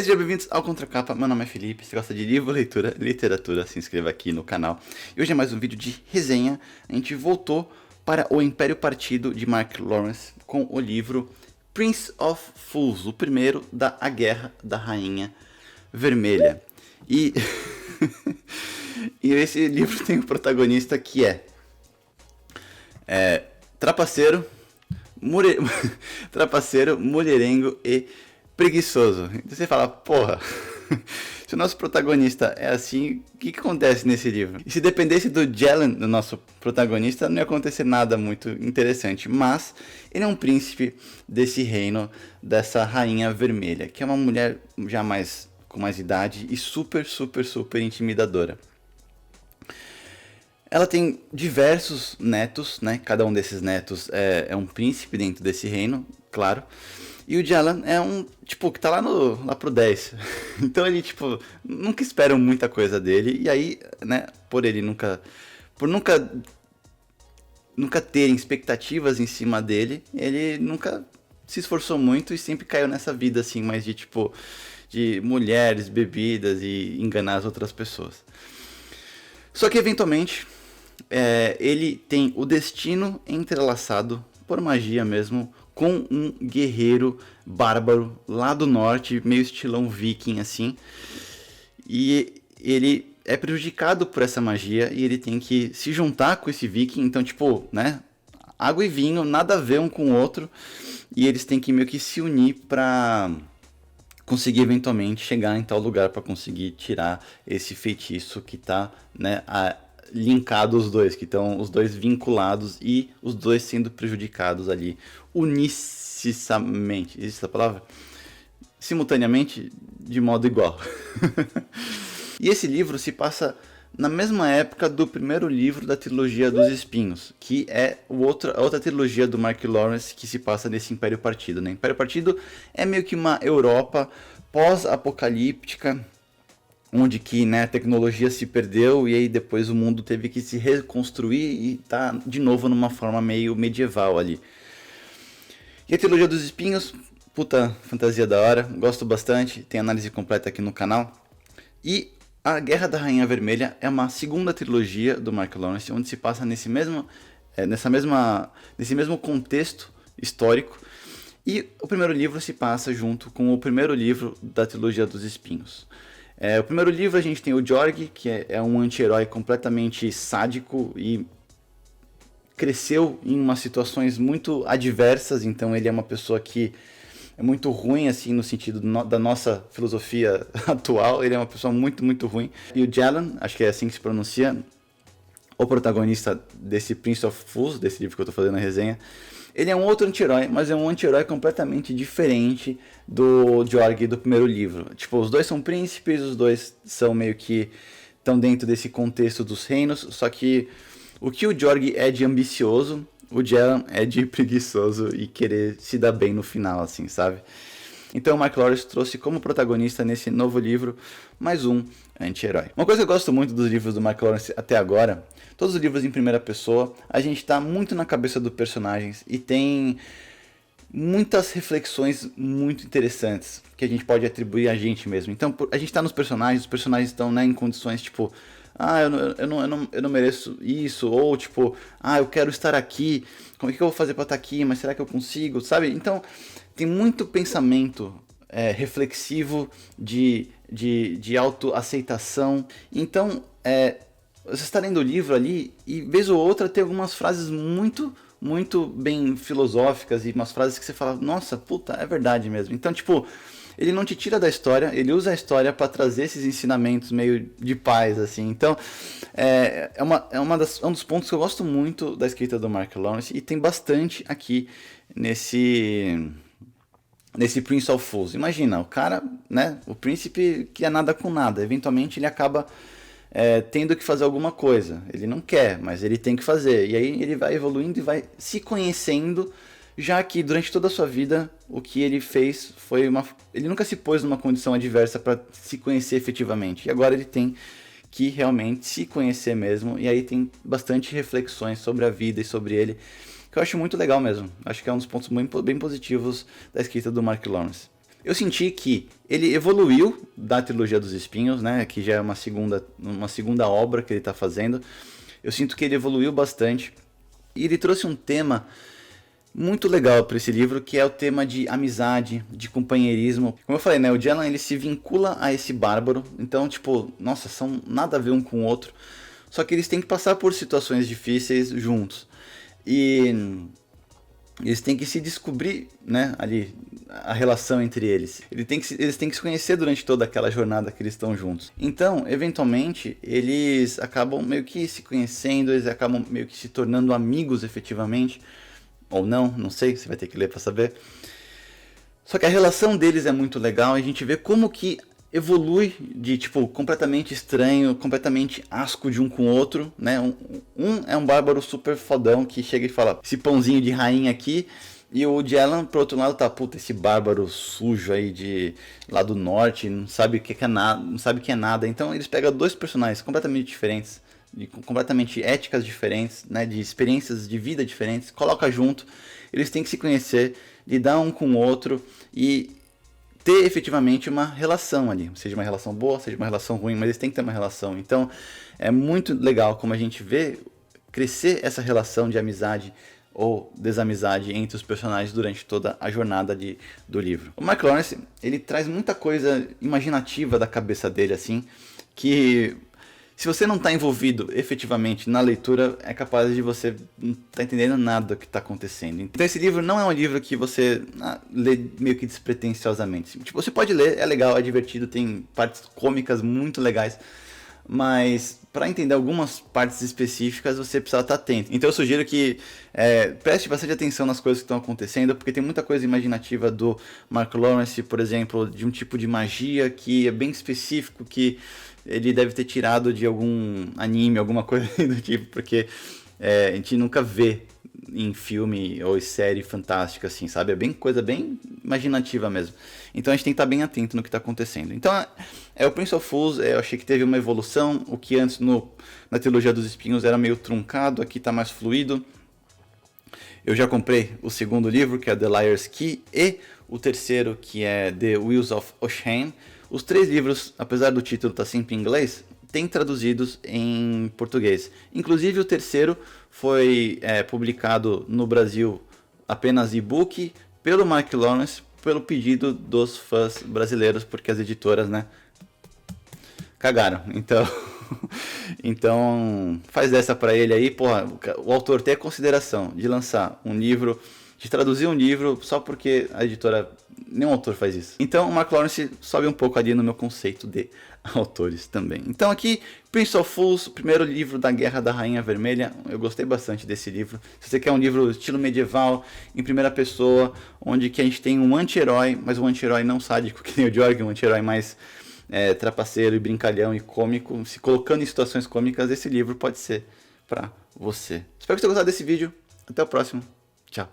aí, sejam bem-vindos ao Contracapa. Meu nome é Felipe. Se gosta de livro, leitura, literatura, se inscreva aqui no canal. E hoje é mais um vídeo de resenha. A gente voltou para O Império Partido de Mark Lawrence com o livro Prince of Fools, o primeiro da A Guerra da Rainha Vermelha. E, e esse livro tem um protagonista que é trapaceiro, trapaceiro, mulherengo e preguiçoso. Então você fala, porra, se o nosso protagonista é assim, o que acontece nesse livro? E se dependesse do Jalen, do nosso protagonista, não ia acontecer nada muito interessante. Mas ele é um príncipe desse reino, dessa rainha vermelha, que é uma mulher já com mais idade e super intimidadora. Ela tem diversos netos, né? Cada um desses netos é um príncipe dentro desse reino, claro. E o Jalen é um, tipo, que tá lá pro 10. Então ele, tipo, nunca esperam muita coisa dele. E aí, né, por nunca terem expectativas em cima dele, ele nunca se esforçou muito e sempre caiu nessa vida, assim, mais de, tipo, de mulheres, bebidas e enganar as outras pessoas. Só que, eventualmente, ele tem o destino entrelaçado, por magia mesmo, com um guerreiro bárbaro lá do norte, meio estilão viking assim. E ele é prejudicado por essa magia e ele tem que se juntar com esse viking. Então, tipo, né? Água e vinho, nada a ver um com o outro. E eles têm que meio que se unir pra conseguir eventualmente chegar em tal lugar para conseguir tirar esse feitiço que tá, né, linkado os dois, que estão os dois vinculados e os dois sendo prejudicados ali unicamente, existe essa palavra? Simultaneamente, de modo igual. E esse livro se passa na mesma época do primeiro livro da trilogia dos Espinhos, que é a outra trilogia do Mark Lawrence que se passa nesse Império Partido, né? Império Partido é meio que uma Europa pós-apocalíptica, onde que, né, a tecnologia se perdeu e aí depois o mundo teve que se reconstruir e tá de novo numa forma meio medieval ali. E a trilogia dos espinhos, puta fantasia da hora, gosto bastante, tem análise completa aqui no canal. E a Guerra da Rainha Vermelha é uma segunda trilogia do Mark Lawrence, onde se passa nesse mesmo contexto histórico. E o primeiro livro se passa junto com o primeiro livro da trilogia dos espinhos. O primeiro livro a gente tem o Jorg, que é um anti-herói completamente sádico e cresceu em umas situações muito adversas, então ele é uma pessoa que é muito ruim, assim, no sentido da nossa filosofia atual, ele é uma pessoa muito ruim. E o Jalen, acho que é assim que se pronuncia, o protagonista desse Prince of Fools, desse livro que eu tô fazendo a resenha, ele é um outro anti-herói, mas é um anti-herói completamente diferente do Jorg do primeiro livro. Tipo, os dois são príncipes, os dois são meio que estão dentro desse contexto dos reinos, só que o que o Jorg é de ambicioso, o Jalen é de preguiçoso e querer se dar bem no final, assim, sabe? Então o Mark Lawrence trouxe como protagonista nesse novo livro mais um anti-herói. Uma coisa que eu gosto muito dos livros do Mark Lawrence até agora, todos os livros em primeira pessoa, a gente está muito na cabeça dos personagens e tem muitas reflexões muito interessantes que a gente pode atribuir a gente mesmo. Então a gente está nos personagens, os personagens estão, né, em condições tipo, eu não mereço isso, ou tipo, eu quero estar aqui, como é que eu vou fazer para estar aqui, mas será que eu consigo, sabe? Então tem muito pensamento reflexivo de autoaceitação. Então você está lendo o livro ali e vez ou outra tem algumas frases muito bem filosóficas e umas frases que você fala, nossa, puta, é verdade mesmo. Então, tipo, ele não te tira da história, ele usa a história para trazer esses ensinamentos meio de paz, assim. Então, é um dos pontos que eu gosto muito da escrita do Mark Lawrence e tem bastante aqui nesse Prince of Fools. Imagina, o cara, né, o príncipe que é nada com nada, eventualmente ele acaba tendo que fazer alguma coisa. Ele não quer, mas ele tem que fazer. E aí ele vai evoluindo e vai se conhecendo, já que durante toda a sua vida o que ele fez foi ele nunca se pôs numa condição adversa para se conhecer efetivamente. E agora ele tem que realmente se conhecer mesmo. E aí tem bastante reflexões sobre a vida e sobre ele, que eu acho muito legal mesmo. Acho que é um dos pontos bem positivos da escrita do Mark Lawrence. Eu senti que ele evoluiu da trilogia dos espinhos, né, que já é uma segunda obra que ele está fazendo. Eu sinto que ele evoluiu bastante e ele trouxe um tema muito legal para esse livro, que é o tema de amizade, de companheirismo. Como eu falei, né, o Jelan ele se vincula a esse bárbaro, então tipo, nossa, são nada a ver um com o outro. Só que eles têm que passar por situações difíceis juntos. E eles têm que se descobrir, né, ali, a relação entre eles. Eles têm que se conhecer durante toda aquela jornada que eles estão juntos. Então, eventualmente, eles acabam meio que se conhecendo, eles acabam meio que se tornando amigos efetivamente. Ou não sei, você vai ter que ler para saber. Só que a relação deles é muito legal, e a gente vê como que evolui de tipo completamente estranho, completamente asco de um com o outro, né? Um é um bárbaro super fodão que chega e fala esse pãozinho de rainha aqui, e o Jelan pro outro lado tá, puta, esse bárbaro sujo aí de lá do norte, não sabe o que é nada, não sabe o que é nada. Então eles pegam dois personagens completamente diferentes, de completamente éticas diferentes, né, de experiências de vida diferentes, coloca junto, eles têm que se conhecer, lidar um com o outro e ter efetivamente uma relação ali, seja uma relação boa, seja uma relação ruim, mas eles têm que ter uma relação. Então é muito legal como a gente vê crescer essa relação de amizade ou desamizade entre os personagens durante toda a jornada do livro. O Mark Lawrence, ele traz muita coisa imaginativa da cabeça dele, assim, que se você não está envolvido efetivamente na leitura, é capaz de você não estar entendendo nada do que está acontecendo. Então esse livro não é um livro que você lê meio que despretensiosamente. Tipo, você pode ler, é legal, é divertido, tem partes cômicas muito legais, mas para entender algumas partes específicas você precisa estar atento. Então eu sugiro que preste bastante atenção nas coisas que estão acontecendo, porque tem muita coisa imaginativa do Mark Lawrence, por exemplo, de um tipo de magia que é bem específico, que ele deve ter tirado de algum anime, alguma coisa do tipo, porque a gente nunca vê em filme ou série fantástica assim, sabe? É bem coisa bem imaginativa mesmo. Então a gente tem que estar bem atento no que está acontecendo. Então o Prince of Fools, eu achei que teve uma evolução. O que antes na trilogia dos espinhos era meio truncado, aqui está mais fluido. Eu já comprei o segundo livro, que é The Liar's Key, e o terceiro, que é The Wheels of Oshane. Os três livros, apesar do título estar sempre em inglês, tem traduzidos em português. Inclusive o terceiro foi publicado no Brasil apenas e-book pelo Mark Lawrence, pelo pedido dos fãs brasileiros, porque as editoras, né, cagaram. Então faz dessa pra ele aí, porra, o autor tem a consideração de lançar um livro, de traduzir um livro só porque a editora, nenhum autor faz isso. Então o Mark Lawrence sobe um pouco ali no meu conceito de autores também. Então aqui, Prince of Fools, o primeiro livro da Guerra da Rainha Vermelha. Eu gostei bastante desse livro. Se você quer um livro estilo medieval, em primeira pessoa, onde que a gente tem um anti-herói, mas um anti-herói não sádico, que nem o Jorg, um anti-herói mais trapaceiro e brincalhão e cômico, se colocando em situações cômicas, esse livro pode ser pra você. Espero que você tenha gostado desse vídeo. Até o próximo. Tchau.